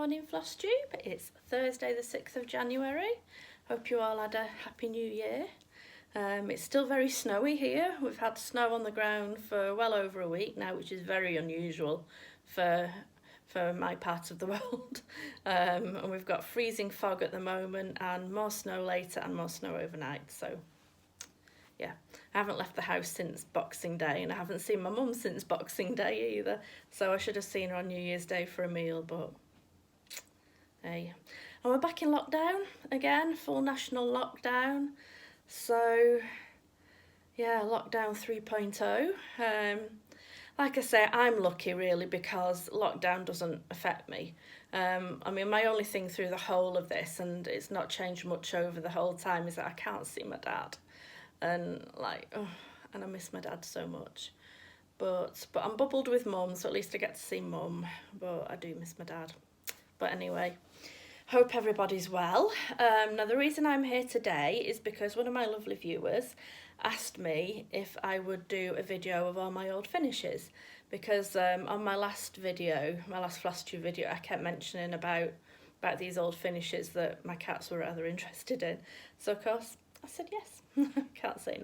morning, Floss Tube. It's Thursday the 6th of January. Hope you all had a happy new year. It's still very snowy here. We've had snow on the ground for well over a week now, which is very unusual for my part of the world. And we've got freezing fog at the moment and more snow later and more snow overnight. So yeah, I haven't left the house since Boxing Day and I haven't seen my mum since Boxing Day either. So I should have seen her on New Year's Day for a meal, but hey. And we're back in lockdown again, full national lockdown. So yeah, lockdown 3.0. Like I say, I'm lucky really because lockdown doesn't affect me. I mean, my only thing through the whole of this, and it's not changed much over the whole time, is that I can't see my dad. And and I miss my dad so much. But I'm bubbled with mum, so at least I get to see mum. But I do miss my dad. But anyway, hope everybody's well. Now the reason I'm here today is because one of my lovely viewers asked me if I would do a video of all my old finishes, because on my last video, my last Floss Tube video, I kept mentioning about these old finishes that my cats were rather interested in. So of course I said yes. Can't say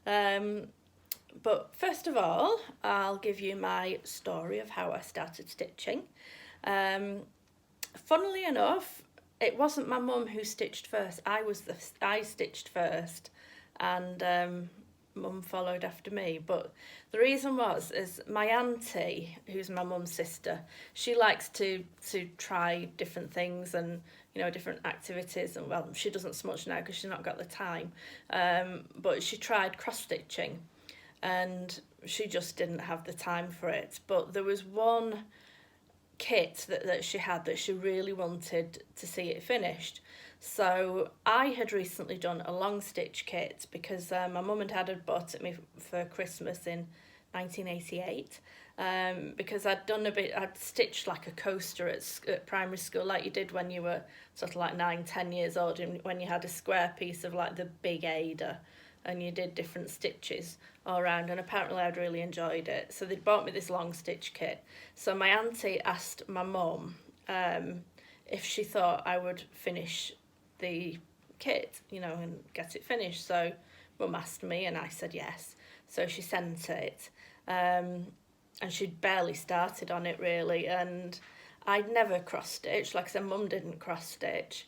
no. But first of all, I'll give you my story of how I started stitching. Funnily enough, it wasn't my mum who stitched first. I stitched first, and mum followed after me. But the reason is my auntie, who's my mum's sister, she likes to try different things and different activities, and well, she doesn't so much now because she's not got the time. But she tried cross stitching, and she just didn't have the time for it. But there was one kit that she had that she really wanted to see it finished. So I had recently done a long stitch kit because my mum and dad had bought it me for Christmas in 1988. Because I'd stitched like a coaster at primary school, like you did when you were sort of like 9-10 years old, and when you had a square piece of like the big Ada and you did different stitches all around, and apparently I'd really enjoyed it. So they'd bought me this long stitch kit. So my auntie asked my mum if she thought I would finish the kit, and get it finished. So mum asked me and I said yes. So she sent it. And she'd barely started on it really, and I'd never cross-stitched. Like I said, mum didn't cross-stitch.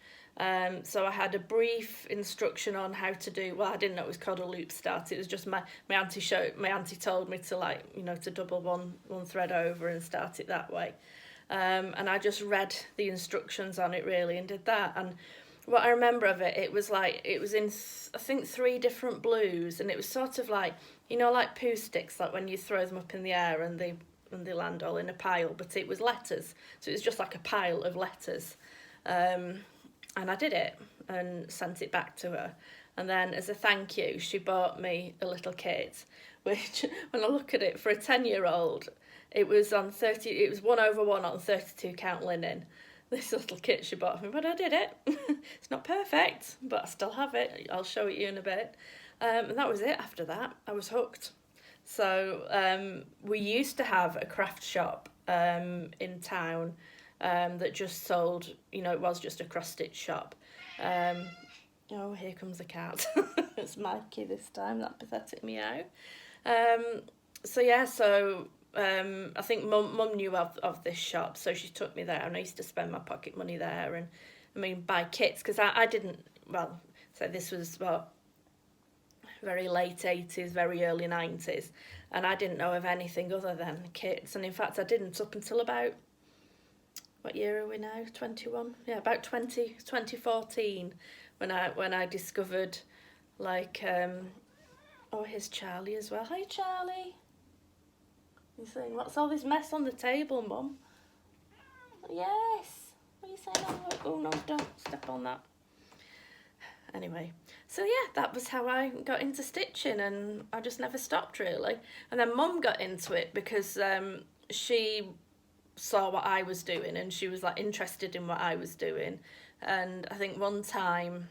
So I had a brief instruction on how to do, well, I didn't know it was called a loop start. It was just my auntie told me to to double one thread over and start it that way. And I just read the instructions on it really and did that. And what I remember of it, it was in, I think, 3 different blues, and it was sort of like, like poo sticks, like when you throw them up in the air and they land all in a pile, but it was letters. So it was just like a pile of letters. And I did it and sent it back to her. And then as a thank you, she bought me a little kit, which when I look at it, for a 10-year-old, it was 1/1 on 32 count linen. This little kit she bought me, but I did it. It's not perfect, but I still have it. I'll show it you in a bit. And that was it. After that, I was hooked. So we used to have a craft shop in town that just sold, it was just a cross-stitch shop. Oh, here comes the cat. It's Mikey this time, that pathetic meow. I think mum knew of this shop, so she took me there, and I used to spend my pocket money there and buy kits, because I didn't, so this was very late 80s, very early 90s, and I didn't know of anything other than kits. And in fact I didn't up until about, what year are we now, 21? Yeah, about 2014 when I discovered here's Charlie as well. Hi Charlie. He's saying, what's all this mess on the table, Mum? Yes. What are you saying? Oh no, don't step on that. Anyway, so yeah, that was how I got into stitching, and I just never stopped really. And then Mum got into it because she saw what I was doing, and she was interested in what I was doing. And I think one time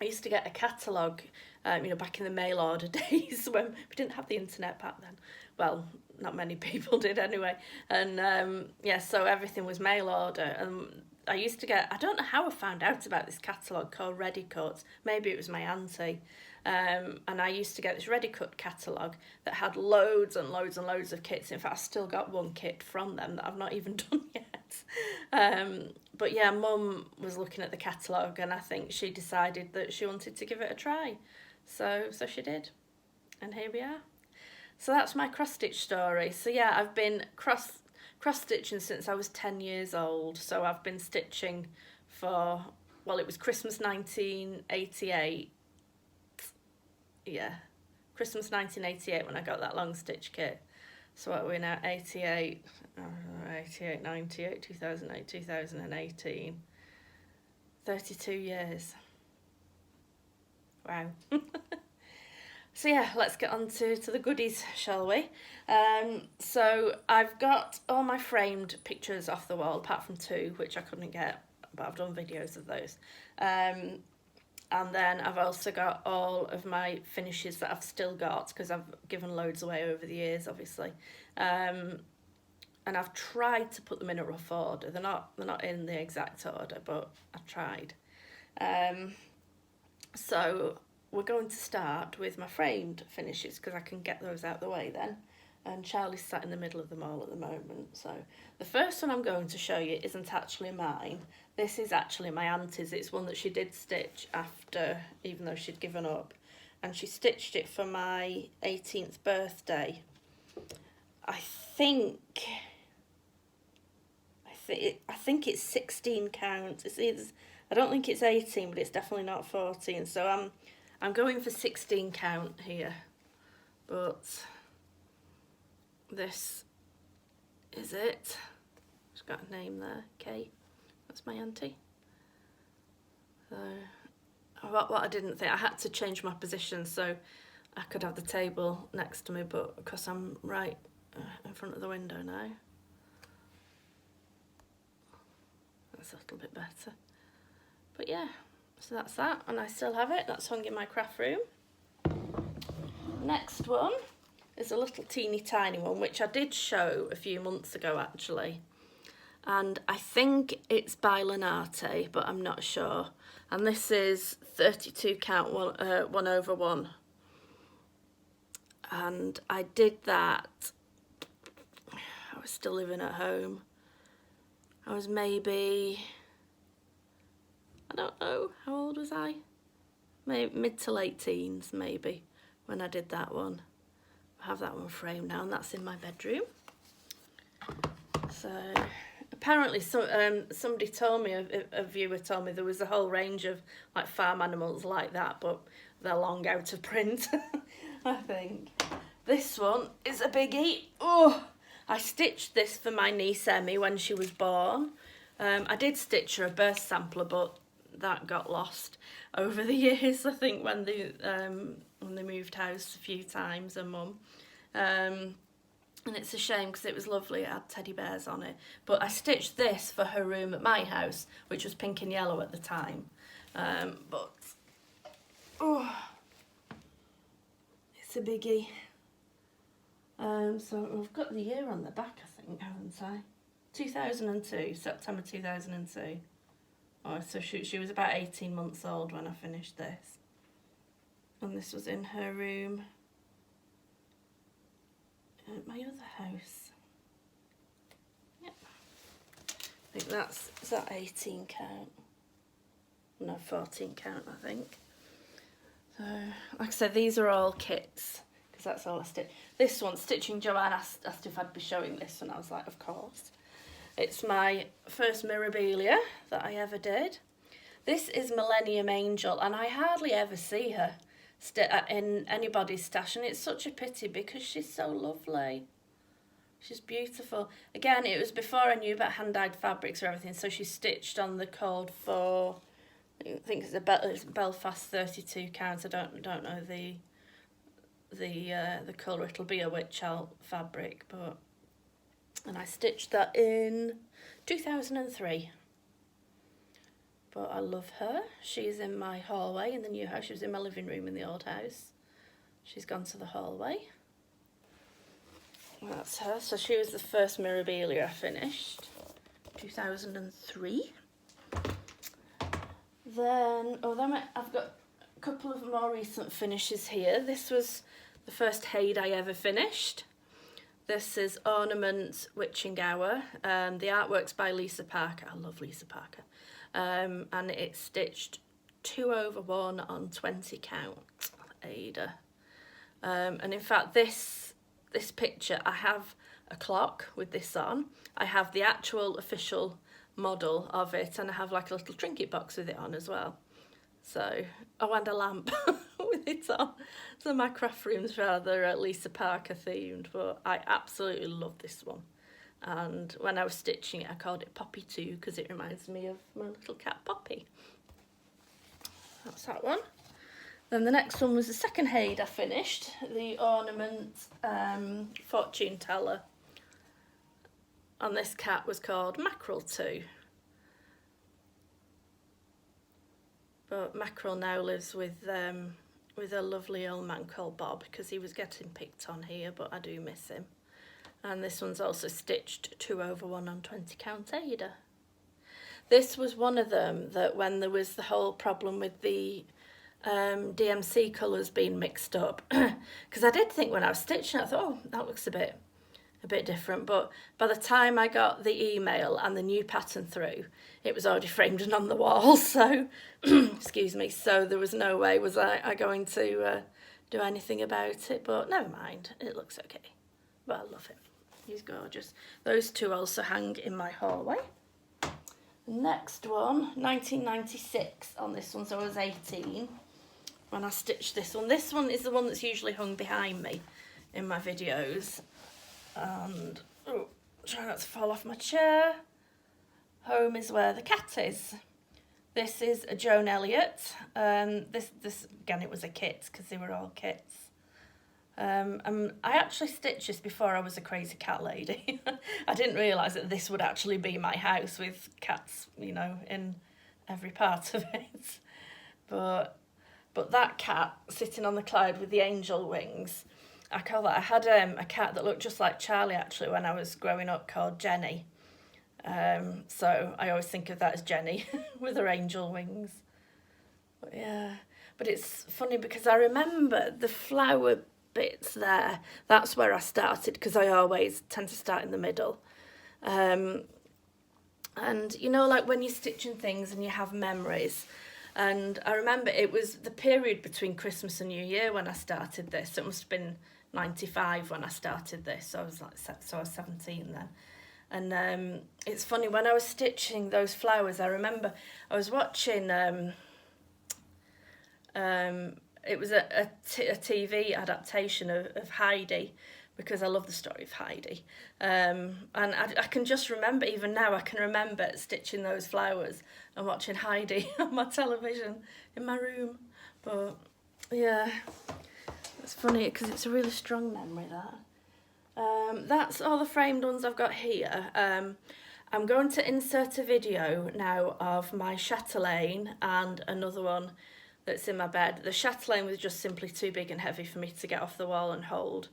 I used to get a catalogue you know, back in the mail order days when we didn't have the internet back then. Well, not many people did anyway. And yeah, so everything was mail order. And I used to get, I don't know how I found out about this catalogue called Ready Cut. Maybe it was my auntie. And I used to get this Ready Cut catalogue that had loads and loads and loads of kits. In fact, I still got one kit from them that I've not even done yet. But yeah, Mum was looking at the catalogue and I think she decided that she wanted to give it a try. So she did. And here we are. So that's my cross-stitch story. So yeah, I've been cross-stitching since I was 10 years old. So I've been stitching for, well, it was Christmas 1988. Yeah, Christmas 1988 when I got that long stitch kit. So what are we now? 88, 98, 2008, 2018. 32 years. Wow. So yeah, let's get on to the goodies, shall we? So I've got all my framed pictures off the wall, apart from 2, which I couldn't get, but I've done videos of those. And then I've also got all of my finishes that I've still got, because I've given loads away over the years, obviously. And I've tried to put them in a rough order. They're not in the exact order, but I've tried. So we're going to start with my framed finishes, because I can get those out the way then. And Charlie's sat in the middle of them all at the moment. So the first one I'm going to show you isn't actually mine. This is actually my auntie's. It's one that she did stitch after, even though she'd given up. And she stitched it for my 18th birthday. I think it's 16 count. It's either, I don't think it's 18, but it's definitely not 14. So I'm going for 16 count here. But this is it. It's got a name there, Kay. That's my auntie. So what I didn't think, I had to change my position so I could have the table next to me, but because I'm right in front of the window now, that's a little bit better. But yeah, so that's that, and I still have it. That's hung in my craft room. Next one is a little teeny tiny one, which I did show a few months ago actually. And I think it's by Lenate, but I'm not sure. And this is 32 count 1/1. And I did that, I was still living at home. I was maybe, I don't know, how old was I? Maybe mid to late teens, maybe, when I did that one. I have that one framed now, and that's in my bedroom. So apparently somebody told me, a viewer told me there was a whole range of like farm animals like that, but they're long out of print, I think. This one is a biggie. Oh, I stitched this for my niece Emmy when she was born. I did stitch her a birth sampler, but that got lost over the years, I think, when they moved house a few times, her mum. And it's a shame because it was lovely, it had teddy bears on it. But I stitched this for her room at my house, which was pink and yellow at the time. But, oh, it's a biggie. So I've got the year on the back, I think, haven't I? 2002, September 2002. Oh, so she was about 18 months old when I finished this. And this was in her room at my other house. Yep. I think is that 18 count? No, 14 count, I think. So, like I said, these are all kits, because that's all I stitch. This one, Stitching Joanne asked if I'd be showing this, and I was like, of course. It's my first Mirabilia that I ever did. This is Millennium Angel, and I hardly ever see her in anybody's stash, and it's such a pity because she's so lovely. She's beautiful. Again, it was before I knew about hand-dyed fabrics or everything, so she stitched on the code for, I think it's Belfast 32 count. I don't know the colour. It'll be a Witchell fabric, but, and I stitched that in 2003. but I love her. She's in my hallway in the new house. She was in my living room in the old house. She's gone to the hallway. That's her. So she was the first Mirabilia I finished, 2003. Then I've got a couple of more recent finishes here. This was the first Haid I ever finished. This is Ornament Witching Hour. The artwork's by Lisa Parker. I love Lisa Parker. And it's stitched 2/1 on 20 count, Ada. And in fact, this picture, I have a clock with this on. I have the actual official model of it, and I have like a little trinket box with it on as well. So, oh, and a lamp with it on. So my craft room's rather Lisa Parker themed, but I absolutely love this one. And when I was stitching it, I called it Poppy 2 because it reminds me of my little cat Poppy. That's that one. Then the next one was the second Haid I finished, the Ornament Fortune Teller. And this cat was called Mackerel 2. But Mackerel now lives with a lovely old man called Bob because he was getting picked on here, but I do miss him. And this one's also stitched 2/1 on 20 count Ada. This was one of them that when there was the whole problem with the DMC colours being mixed up, because I did think when I was stitching, I thought, oh, that looks a bit different, but by the time I got the email and the new pattern through, it was already framed and on the wall, so excuse me, so there was no way was I going to do anything about it, but never mind, it looks okay. But I love him, he's gorgeous. Those two also hang in my hallway. Next one, 1996 on this one, so I was 18 when I stitched this one. This one is the one that's usually hung behind me in my videos. And, oh, try not to fall off my chair. Home is where the cat is. This is a Joan Elliott. This again, it was a kit because they were all kits. I actually stitched this before I was a crazy cat lady. I didn't realise that this would actually be my house with cats, you know, in every part of it. But that cat sitting on the cloud with the angel wings, I call that. I had a cat that looked just like Charlie actually when I was growing up called Jenny. So I always think of that as Jenny with her angel wings. But yeah, but it's funny because I remember the flower bits there. That's where I started because I always tend to start in the middle. And you know, like when you're stitching things and you have memories. And I remember it was the period between Christmas and New Year when I started this. It must have been 95 when I started this. So I was 17 then. And it's funny, when I was stitching those flowers, I remember I was watching, it was a TV adaptation of Heidi, because I love the story of Heidi. And I can just remember, even now, I can remember stitching those flowers and watching Heidi on my television in my room. But yeah, it's funny because it's a really strong memory, that. That's all the framed ones I've got here. I'm going to insert a video now of my chatelaine and another one that's in my bed. The chatelaine was just simply too big and heavy for me to get off the wall and hold.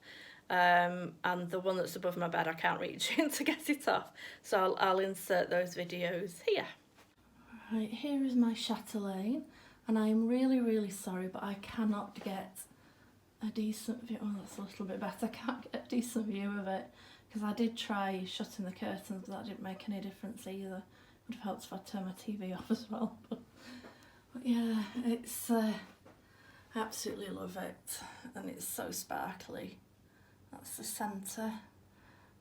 And the one that's above my bed, I can't reach in to get it off. So I'll insert those videos here. Right, here is my chatelaine. And I'm really, really sorry, but I cannot get a decent view. Oh, that's a little bit better. I can't get a decent view of it because I did try shutting the curtains, but that didn't make any difference either. Would have helped if I turned my TV off as well. But yeah, it's I absolutely love it, and it's so sparkly. That's the centre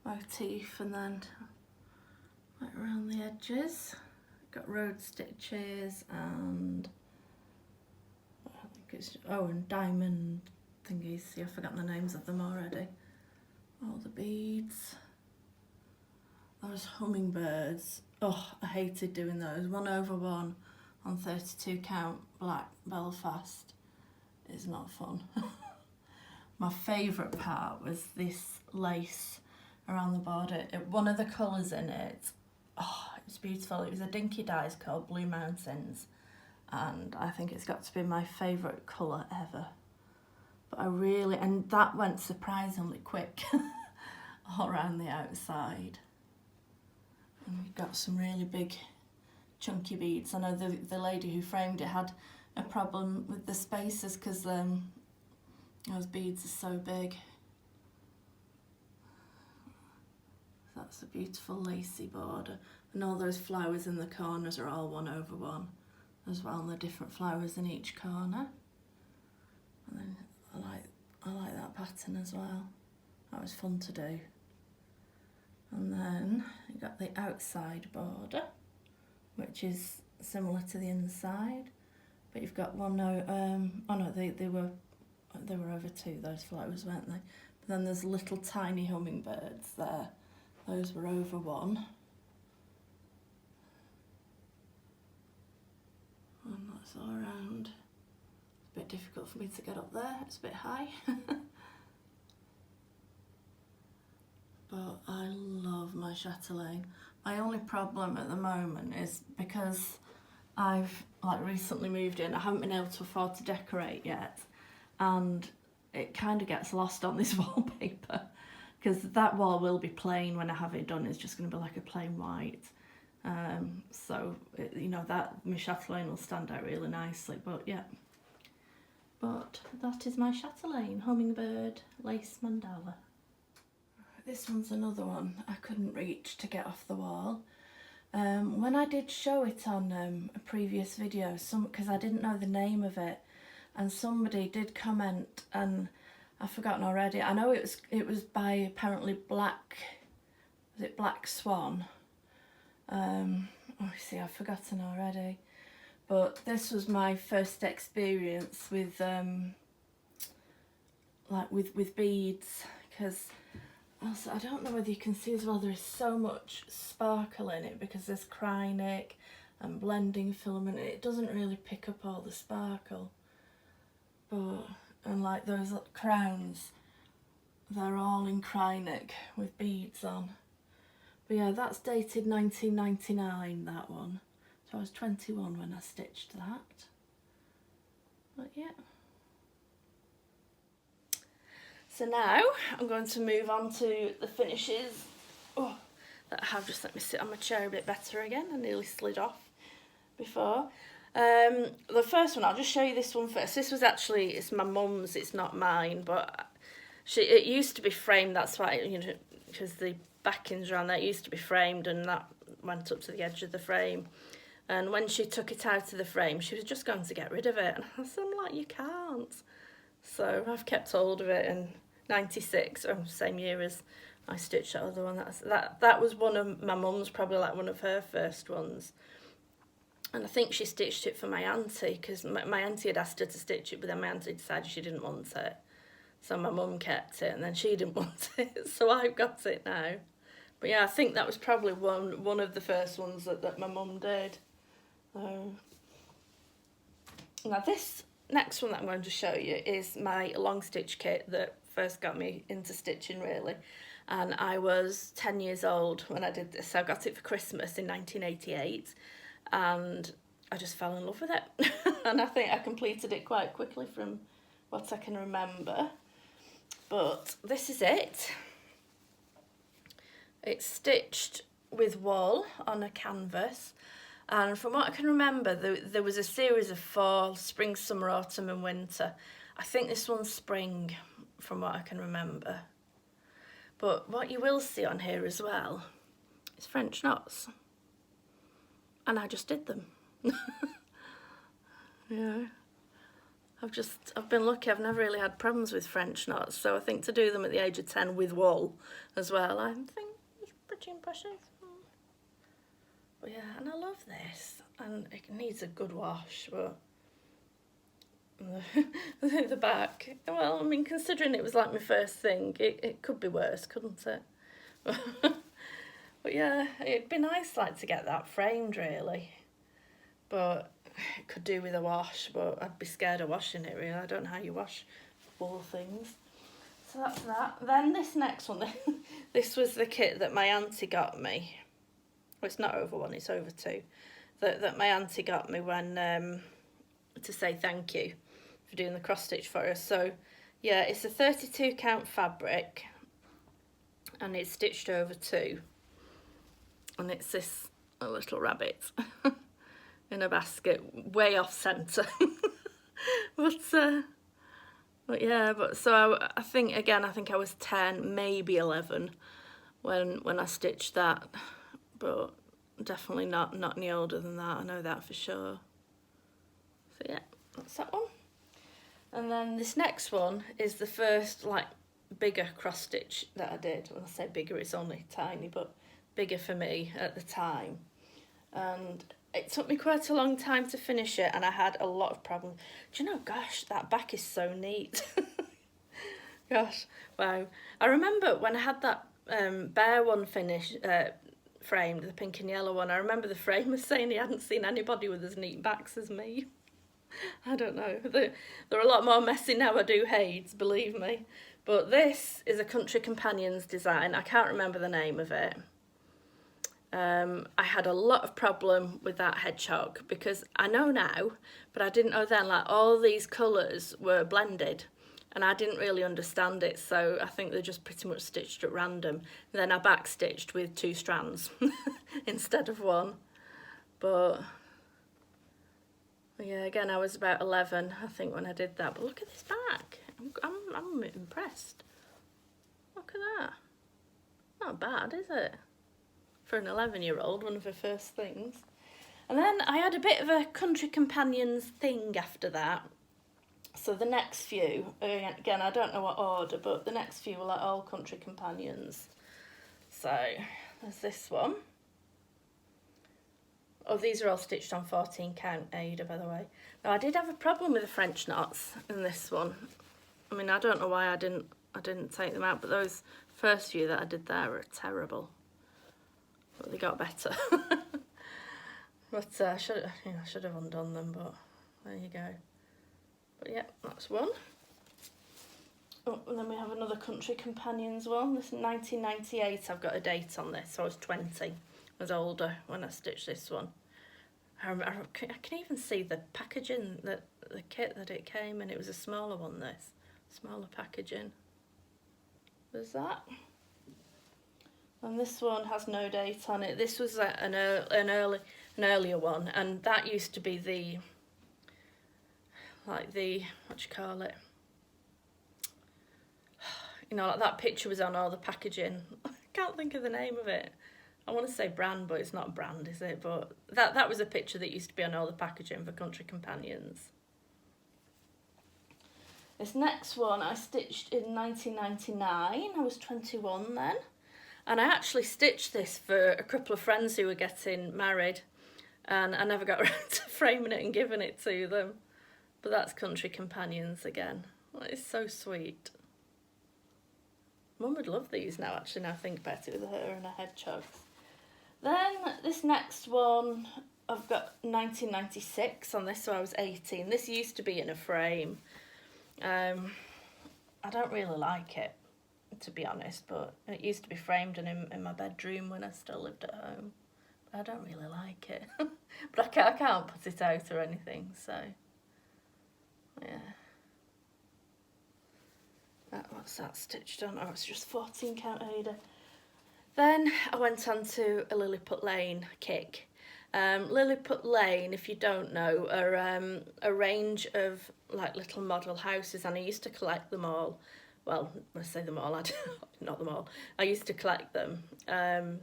motif, and then right around the edges, got road stitches and I think it's and diamond thingies. See, I've forgotten the names of them already. All the beads. Those hummingbirds. Oh, I hated doing those. 1/1 on 32 count black Belfast is not fun. My favourite part was this lace around the border. One of the colours in it, oh, It's beautiful. It was a Dinky Dyes called Blue Mountains, and I think it's got to be my favourite colour ever. But and that went surprisingly quick all around the outside. And we've got some really big chunky beads. I know the lady who framed it had a problem with the spaces because those beads are so big. That's a beautiful lacy border, and all those flowers in the corners are all 1/1 as well, and the different flowers in each corner. And then I like that pattern as well. That was fun to do. And then you got the outside border, which is similar to the inside, but you've got one now. Oh no, they were over 2. Those flowers, weren't they? But then there's little tiny hummingbirds there. Those were over 1. And that's all around. It's a bit difficult for me to get up there, it's a bit high. But I love my chatelaine. My only problem at the moment is because I've recently moved in, I haven't been able to afford to decorate yet, and it kind of gets lost on this wallpaper, because that wall will be plain when I have it done. It's just going to be like a plain white. So, you know, that my chatelaine will stand out really nicely, but yeah. But that is my chatelaine, hummingbird lace mandala. This one's another one I couldn't reach to get off the wall. When I did show it on a previous video, because I didn't know the name of it, and somebody did comment, and I've forgotten already. I know it was by apparently Black Swan? Oh, see, I've forgotten already. But this was my first experience with with beads, because also I don't know whether you can see as well, there is so much sparkle in it because there's Krynic and blending filament. It doesn't really pick up all the sparkle, but and like those crowns, they're all in Krynic with beads on. But yeah, that's dated 1999, that one. So I was 21 when I stitched that. But yeah. So now I'm going to move on to the finishes that I have. Just let me sit on my chair a bit better again. I nearly slid off before. The first one, I'll just show you this one first. This was actually, it's my mum's, it's not mine, but it used to be framed, that's why, you know, because the backings around there, it used to be framed, and that went up to the edge of the frame. And when she took it out of the frame, she was just going to get rid of it. And I said, I'm like, you can't. So I've kept hold of it in 96, same year as I stitched that other one. That was one of my mum's, probably like one of her first ones. And I think she stitched it for my auntie, because my auntie had asked her to stitch it, but then my auntie decided she didn't want it. So my mum kept it, and then she didn't want it, so I've got it now. But yeah, I think that was probably one of the first ones that my mum did. Now this next one that I'm going to show you is my long stitch kit that first got me into stitching, really. And I was 10 years old when I did this. I got it for Christmas in 1988, and I just fell in love with it. And I think I completed it quite quickly from what I can remember. But this is it. It's stitched with wool on a canvas. And from what I can remember, there was a series of fall, spring, summer, autumn and winter. I think this one's spring, from what I can remember. But what you will see on here as well is French knots. And I just did them. Yeah. I've been lucky, I've never really had problems with French knots. So I think to do them at the age of 10 with wool as well, I think it's pretty impressive. But yeah, and I love this, and it needs a good wash, but the back, well, I mean, considering it was like my first thing, it could be worse, couldn't it? But yeah, it'd be nice like to get that framed, really, but it could do with a wash, but I'd be scared of washing it, really. I don't know how you wash wool things. So that's that. Then this next one, this was the kit that my auntie got me. well, it's not over 1, it's over 2, that my auntie got me when to say thank you for doing the cross stitch for us. So yeah, it's a 32 count fabric and it's stitched over 2, and it's this little rabbit in a basket way off centre. But yeah, so I think I was 10, maybe 11 when I stitched that, but definitely not any older than that, I know that for sure. So yeah, that's that one. And then this next one is the first like bigger cross stitch that I did. When I say bigger, it's only tiny, but bigger for me at the time. And it took me quite a long time to finish it, and I had a lot of problems. Do you know, gosh, that back is so neat. Gosh, wow. I remember when I had that bear one finished, framed, the pink and yellow one, I remember the framer saying he hadn't seen anybody with as neat backs as me. I don't know. They're a lot more messy now, I do hate, believe me. But this is a Country Companions design. I can't remember the name of it. I had a lot of problem with that hedgehog because I know now, but I didn't know then, like all these colours were blended and I didn't really understand it, so I think they're just pretty much stitched at random. And then I back stitched with 2 strands instead of 1. But yeah, again, I was about 11, I think, when I did that. But look at this back. I'm impressed. Look at that. Not bad, is it? For an 11-year-old, one of her first things. And then I had a bit of a Country Companions thing after that. So the next few, again, I don't know what order, but the next few were like all Country Companions. So there's this one. Oh, these are all stitched on 14 count Ada, by the way. Now I did have a problem with the French knots in this one. I mean, I don't know why I didn't take them out, but those first few that I did there were terrible. But they got better. But I should have undone them, but there you go. But yeah, that's one. Oh, and then we have another Country Companions one. This is 1998, I've got a date on this, so I was 20. I was older when I stitched this one. I can even see the packaging, the kit that it came in. It was a smaller one, this. Smaller packaging. There's that. And this one has no date on it. This was an earlier one, and that used to be the, like the, what do you call it? You know, like that picture was on all the packaging. I can't think of the name of it. I want to say brand, but it's not brand, is it? But that was a picture that used to be on all the packaging for Country Companions. This next one I stitched in 1999. I was 21 then. And I actually stitched this for a couple of friends who were getting married, and I never got around to framing it and giving it to them. But that's Country Companions again. Well, it's so sweet. Mum would love these now, actually, now I think about it, with her and her hedgehogs. Then this next one, I've got 1996 on this, so I was 18. This used to be in a frame. I don't really like it, to be honest, but it used to be framed in my bedroom when I still lived at home. But I don't really like it. But I can't put it out or anything, so yeah. What's that stitched on? Oh, it's just 14 count Ada. Then I went on to a Lilliput Lane kick. Lilliput Lane, if you don't know, are a range of like little model houses, and I used to collect them all. Well, when I say them all, not them all. I used to collect them, and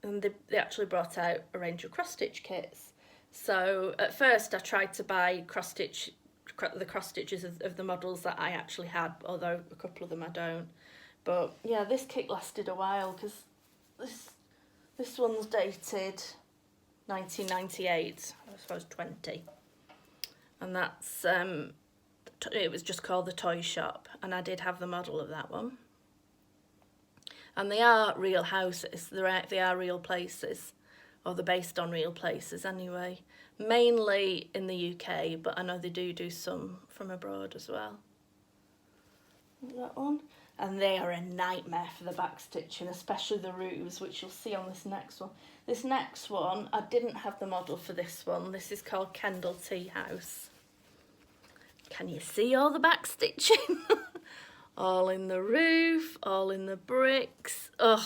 they actually brought out a range of cross stitch kits. So at first I tried to buy the cross stitches of the models that I actually had, although a couple of them I don't. But yeah, this kit lasted a while because this one's dated 1998. I suppose 20, and that's it was just called the Toy Shop, and I did have the model of that one. And they are real houses. They are real places, or they're based on real places anyway. Mainly in the UK, but I know they do some from abroad as well. that one. And they are a nightmare for the back stitching, especially the roofs, which you'll see on this next one. This next one, I didn't have the model for this one. This is called Kendal Tea House. Can you see all the back stitching? All in the roof, all in the bricks. Ugh.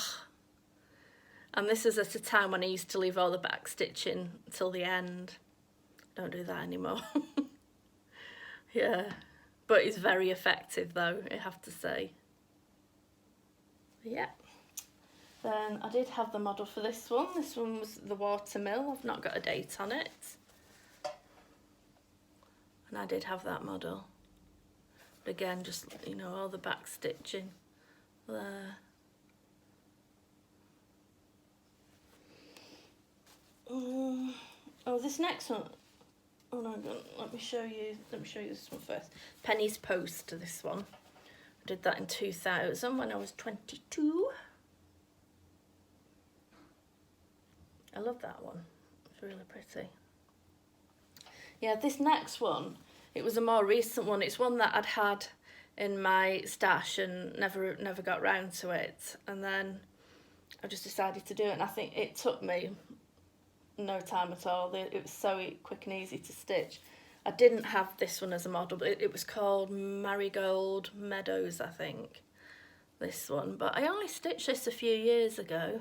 And this is at a time when I used to leave all the back stitching till the end. Don't do that anymore. Yeah. But it's very effective though, I have to say. Yeah. Then I did have the model for this one. This one was the Watermill. I've not got a date on it. And I did have that model. But again, just, you know, all the back stitching there. Oh, this next one. Oh no, let me show you this one first. Penny's Post to this one. I did that in 2000 when I was 22. I love that one. It's really pretty. Yeah, this next one, it was a more recent one. It's one that I'd had in my stash and never got round to it. And then I just decided to do it, and I think it took me no time at all. It was so quick and easy to stitch. I didn't have this one as a model, but it was called Marigold Meadows, I think, this one. But I only stitched this a few years ago.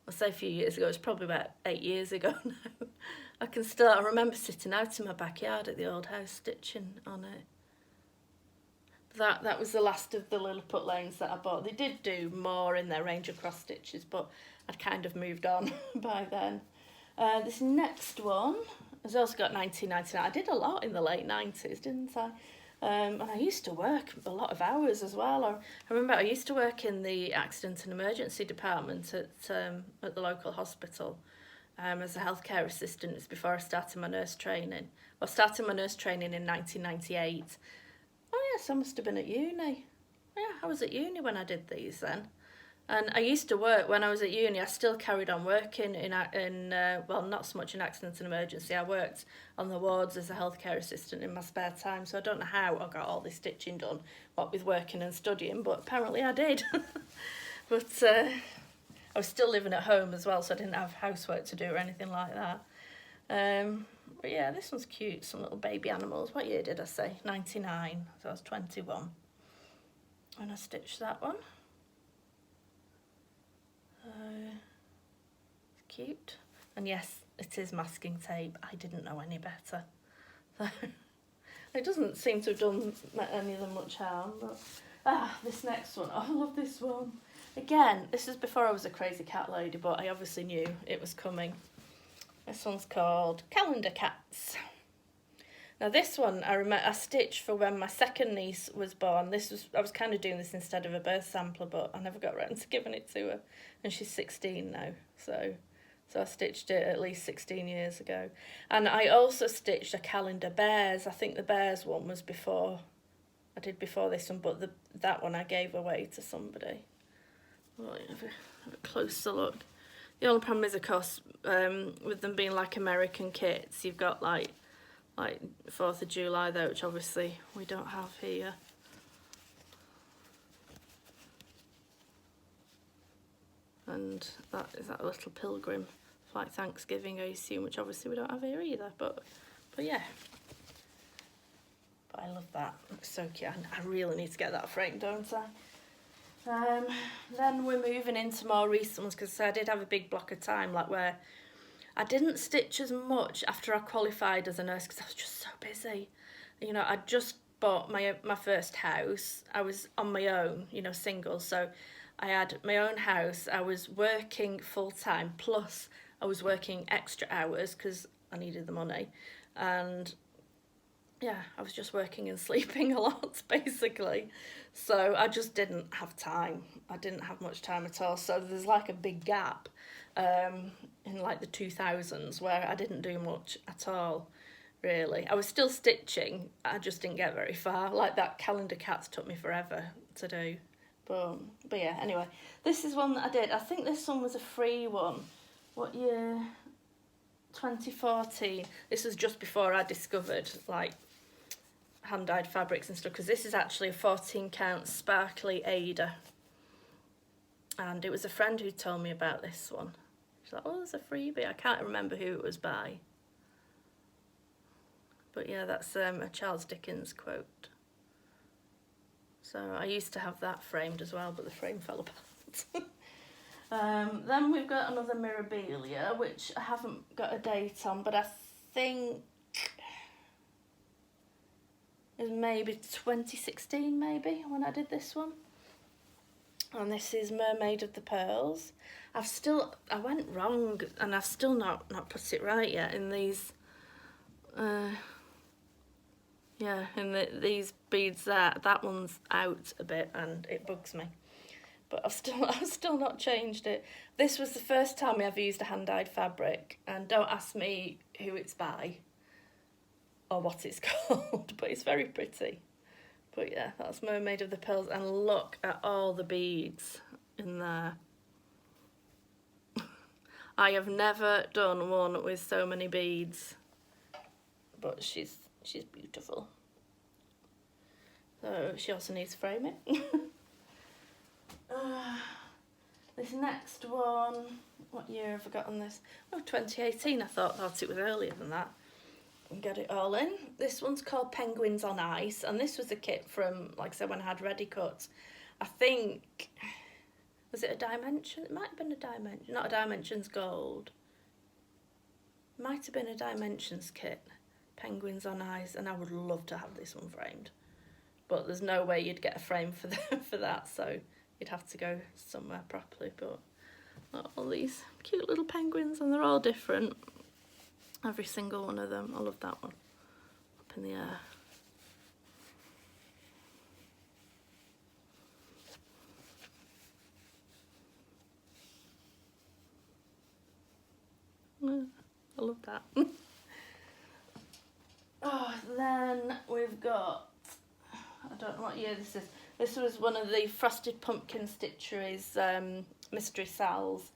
I say a few years ago, it's probably about 8 years ago now. I remember sitting out in my backyard at the old house stitching on it. That was the last of the Lilliput lanes that I bought. They did do more in their range of cross stitches, but I'd kind of moved on by then. This next one has also got 1999. I did a lot in the late 90s, didn't I? And I used to work a lot of hours as well. I remember I used to work in the accident and emergency department at the local hospital as a healthcare assistant. It's before I started my nurse training. I started my nurse training in 1998. Oh yes, I must have been at uni. Yeah, I was at uni when I did these then. And I used to work, when I was at uni, I still carried on working in well, not so much in accident and emergency. I worked on the wards as a healthcare assistant in my spare time, so I don't know how I got all this stitching done, what with working and studying, but apparently I did. But I was still living at home as well, so I didn't have housework to do or anything like that. But yeah, this one's cute, some little baby animals. What year did I say? 99, so I was 21 when I stitched that one. It's cute. And yes, it is masking tape. I didn't know any better. It doesn't seem to have done any of them much harm. But this next one. Oh, I love this one. Again, this is before I was a crazy cat lady, but I obviously knew it was coming. This one's called Calendar Cats. Now this one, I stitched for when my second niece was born. I was kind of doing this instead of a birth sampler, but I never got around to giving it to her. And she's 16 now, so I stitched it at least 16 years ago. And I also stitched a Calendar Bears. I think the Bears one was before, I did before this one, but that one I gave away to somebody. Well, have a closer look. The only problem is, of course, with them being like American kits, you've got like 4th of July though, which obviously we don't have here. And that is that little pilgrim flight Thanksgiving, I assume, which obviously we don't have here either, but yeah. But I love that, it's so cute. I really need to get that framed, don't I? Then we're moving into more recent ones, because I did have a big block of time like where I didn't stitch as much after I qualified as a nurse, because I was just so busy. You know, I just bought my first house. I was on my own, you know, single, so I had my own house. I was working full-time, plus I was working extra hours because I needed the money. And yeah, I was just working and sleeping a lot, basically. So I just didn't have time. I didn't have much time at all. So there's like a big gap in like the 2000s where I didn't do much at all, really. I was still stitching, I just didn't get very far. Like that Calendar Cats took me forever to do. But yeah, anyway, this is one that I did. I think this one was a free one. What year? 2014. This was just before I discovered, like, hand-dyed fabrics and stuff, because this is actually a 14-count sparkly Ada. And it was a friend who told me about this one. She's like, oh, there's a freebie. I can't remember who it was by. But yeah, that's a Charles Dickens quote. So I used to have that framed as well, but the frame fell apart. Then we've got another Mirabilia, which I haven't got a date on, but I think it was maybe 2016 maybe when I did this one. And this is Mermaid of the Pearls. I went wrong and I've still not put it right yet in these, these beads there. That one's out a bit and it bugs me. But I've still not changed it. This was the first time I ever used a hand-dyed fabric, and don't ask me who it's by or what it's called, but it's very pretty. But yeah, that's Mermaid of the Pearls, and look at all the beads in there. I have never done one with so many beads, but she's beautiful. So she also needs framing. This next one, what year have I got on this? Oh, 2018. I thought it was earlier than that. And get it all in. This one's called Penguins on Ice, and this was a kit from, like I said, when I had Ready Cuts. I think, was it a Dimension? It might have been a Dimension, not a Dimensions Gold. Might have been a Dimensions kit. Penguins on Ice, and I would love to have this one framed. But there's no way you'd get a frame for that, so you'd have to go somewhere properly. But all these cute little penguins, and they're all different. Every single one of them. I love that one. Up in the air. I love that. Oh, then we've got, I don't know what year this is. This was one of the Frosted Pumpkin Stitchery's mystery salves.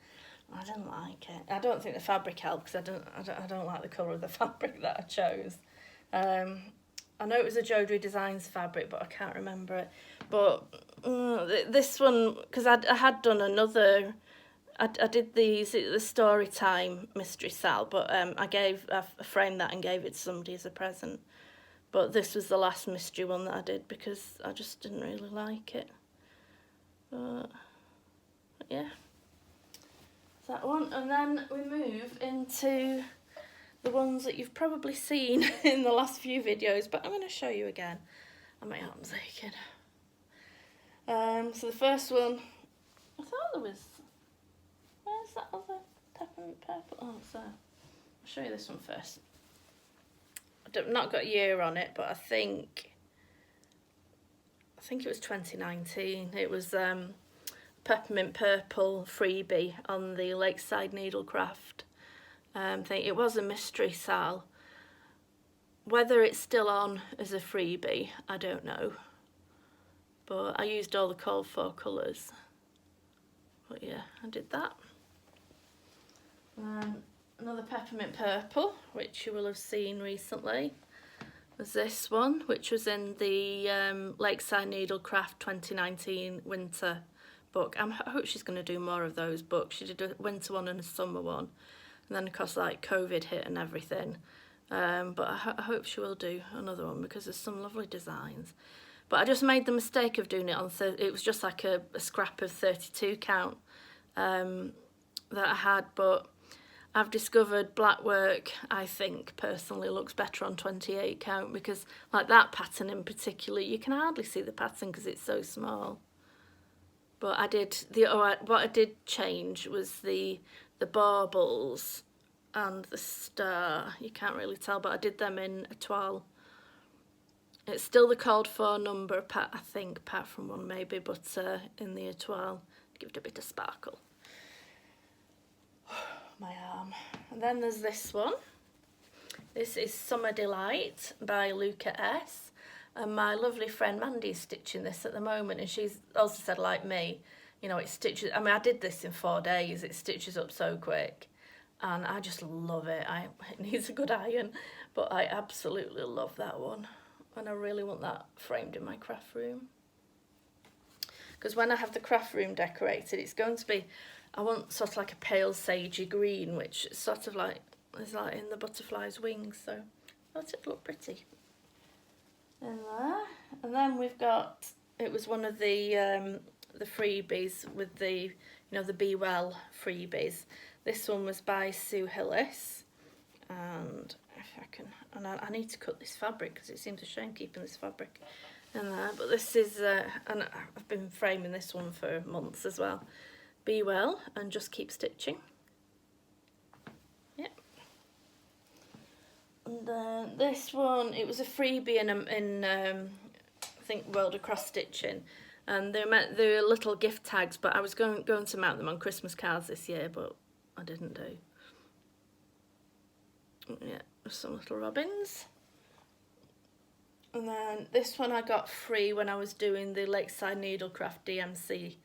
I didn't like it. I don't think the fabric helped because I don't like the colour of the fabric that I chose. I know it was a Jodrey Designs fabric, but I can't remember it. But this one, because I had done another, I did the story time mystery sal, but I framed that and gave it to somebody as a present. But this was the last mystery one that I did because I just didn't really like it. But yeah. That one, and then we move into the ones that you've probably seen in the last few videos, but I'm going to show you again. And my arm's aching. So the first one, I thought there was, where's that other peppermint purple? Oh, so I'll show you this one first. I've not got a year on it, but I think it was 2019. It was peppermint purple freebie on the Lakeside Needlecraft thing. It was a mystery sal. Whether it's still on as a freebie, I don't know. But I used all the called for colours. But yeah, I did that. Another peppermint purple, which you will have seen recently, was this one, which was in the Lakeside Needlecraft 2019 winter book. I hope she's going to do more of those books. She did a winter one and a summer one, and then of course like COVID hit and everything. But I hope she will do another one because there's some lovely designs. But I just made the mistake of doing it on it was just like a scrap of 32 count that I had, but I've discovered black work, I think, personally looks better on 28 count because, like that pattern in particular, you can hardly see the pattern because it's so small. But what I did change was the baubles and the star. You can't really tell, but I did them in étoile. It's still the called for number, I think, apart from one maybe, but in the étoile, give it a bit of sparkle. My arm. And then there's this one. This is Summer Delight by Luca S. And my lovely friend Mandy's stitching this at the moment, and she's also said, like me, you know, it stitches, I mean, I did this in 4 days, it stitches up so quick, and I just love it. It needs a good iron, but I absolutely love that one. and I really want that framed in my craft room. Because when I have the craft room decorated, it's going to be, I want sort of like a pale sagey green, which is sort of like, is like in the butterfly's wings, so I thought it'd look pretty. In there. And then we've got, it was one of the freebies with the, you know, the Be Well freebies. This one was by Sue Hillis, and if I can, and I need to cut this fabric because it seems a shame keeping this fabric in there, but this is, and I've been framing this one for months as well. Be Well and Just Keep Stitching. Yep. And then this one, it was a freebie in I think World of Cross Stitching, and they were little gift tags, but I was going to mount them on Christmas cards this year, but I didn't do. Yeah, some little robins. And then this one I got free when I was doing the Lakeside Needlecraft DMC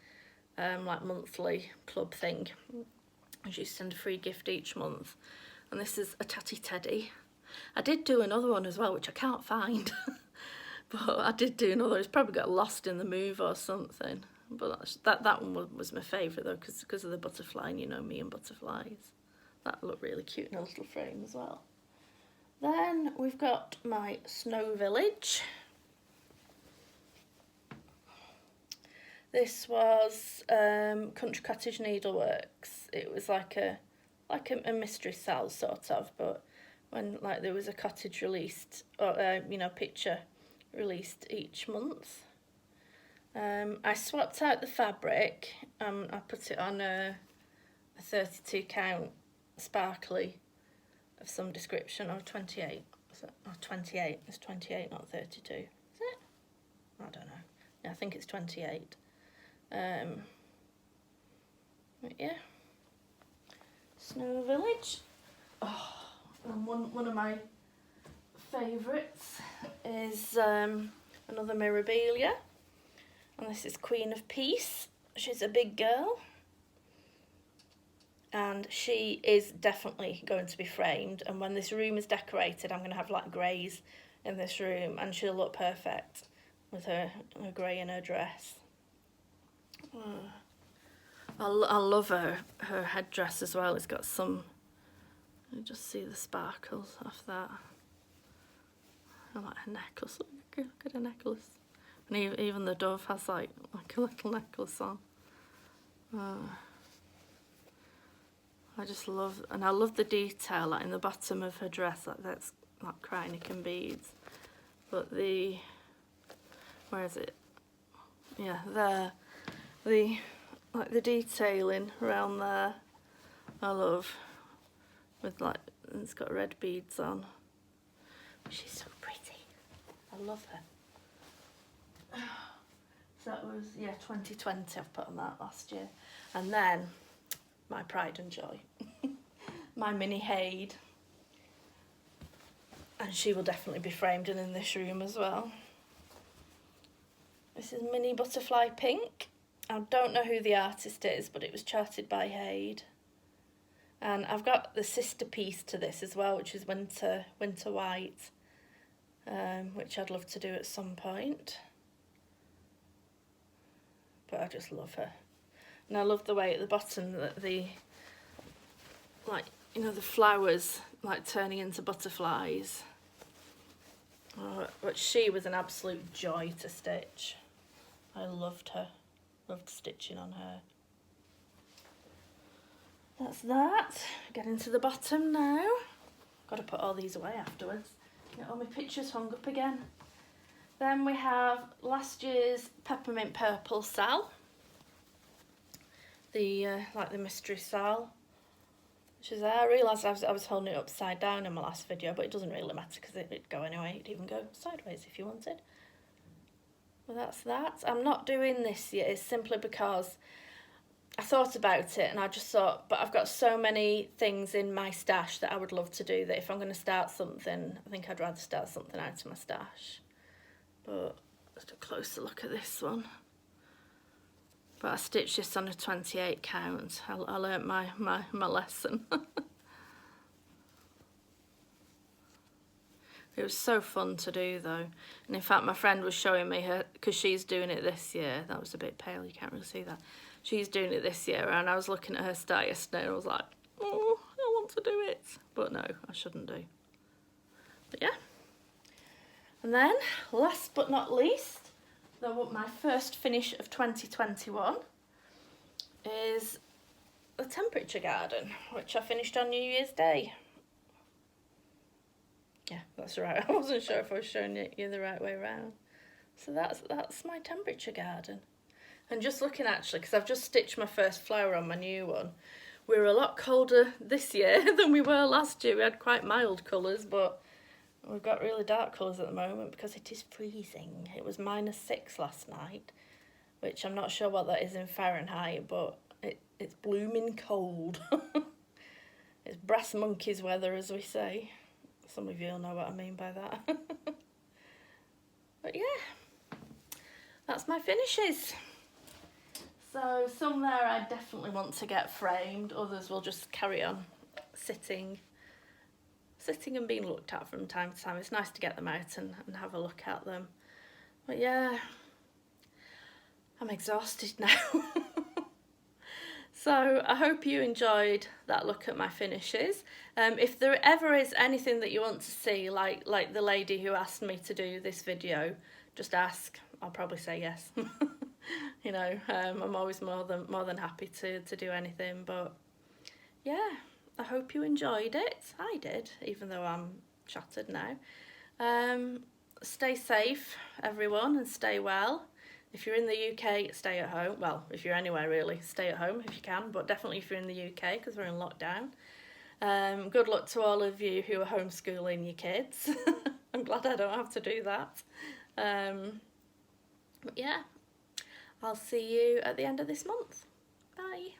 like monthly club thing. I used to send a free gift each month. And this is a Tatty Teddy. I did do another one as well, which I can't find. But I did do another. It's probably got lost in the move or something. But that one was my favourite though, because of the butterfly, and you know me and butterflies. That looked really cute in a little frame as well. Then we've got my Snow Village. This was Country Cottage Needleworks. It was like a mystery cell sort of, but when like there was a cottage released, or you know, picture released each month. I swapped out the fabric. I put it on a 32 count sparkly of some description, or 28. Or 28. It's 28, not 32. Is it? I don't know. Yeah, I think it's 28. But yeah. Snow Village. Oh, and one of my favourites is another Mirabilia, and this is Queen of Peace. She's a big girl, and she is definitely going to be framed, and when this room is decorated I'm going to have like greys in this room, and she'll look perfect with her grey in her dress. I love her headdress as well. It's got some, you just see the sparkles off that. I like her necklace. Look at her necklace. And even the dove has like a little necklace on. I just love, and I love the detail like in the bottom of her dress, like that's like Kreiniken beads. But where is it? Yeah, there. Like the detailing around there, I love. With like, it's got red beads on. She's so pretty. I love her. So that was, yeah, 2020 I've put on that last year. And then my pride and joy, my mini Haid, and she will definitely be framed in this room as well. This is Mini Butterfly Pink. I don't know who the artist is, but it was charted by Haid. And I've got the sister piece to this as well, which is Winter White, which I'd love to do at some point. But I just love her. And I love the way at the bottom that like, you know, the flowers like turning into butterflies. But she was an absolute joy to stitch. I loved her. Loved stitching on her. That's that. Getting to the bottom now. Got to put all these away afterwards. Get all my pictures hung up again. Then we have last year's Peppermint Purple Sal. Like the mystery Sal. Which is there. I realised I was holding it upside down in my last video, but it doesn't really matter because it'd go anyway. It'd even go sideways if you wanted. Well, that's that. I'm not doing this yet, simply because I thought about it and I just thought, but I've got so many things in my stash that I would love to do, that if I'm going to start something, I think I'd rather start something out of my stash. But just a closer look at this one. But I stitched this on a 28 count. I learnt my lesson. It was so fun to do though. And in fact, my friend was showing me her, because she's doing it this year. That was a bit pale, you can't really see that. She's doing it this year, and I was looking at her start yesterday and I was like, oh, I want to do it. But no, I shouldn't do. But yeah. And then, last but not least, my first finish of 2021 is the temperature garden, which I finished on New Year's Day. Yeah, that's right. I wasn't sure if I was showing you the right way around. So that's my temperature garden. And just looking actually, because I've just stitched my first flower on my new one, we were a lot colder this year than we were last year. We had quite mild colours, but we've got really dark colours at the moment because it is freezing. It was -6 last night, which I'm not sure what that is in Fahrenheit, but it's blooming cold. It's brass monkeys weather, as we say. Some of you will know what I mean by that. But yeah, that's my finishes. So some there I definitely want to get framed, others will just carry on sitting and being looked at from time to time. It's nice to get them out and have a look at them. But yeah, I'm exhausted now. So I hope you enjoyed that look at my finishes. If there ever is anything that you want to see, like the lady who asked me to do this video, just ask. I'll probably say yes. You know, I'm always more than happy to do anything. But yeah, I hope you enjoyed it. I did, even though I'm shattered now. Stay safe, everyone, and stay well. If you're in the UK, stay at home. Well, if you're anywhere really, stay at home if you can, but definitely if you're in the UK, because we're in lockdown. Good luck to all of you who are homeschooling your kids. I'm glad I don't have to do that. But yeah, I'll see you at the end of this month. Bye.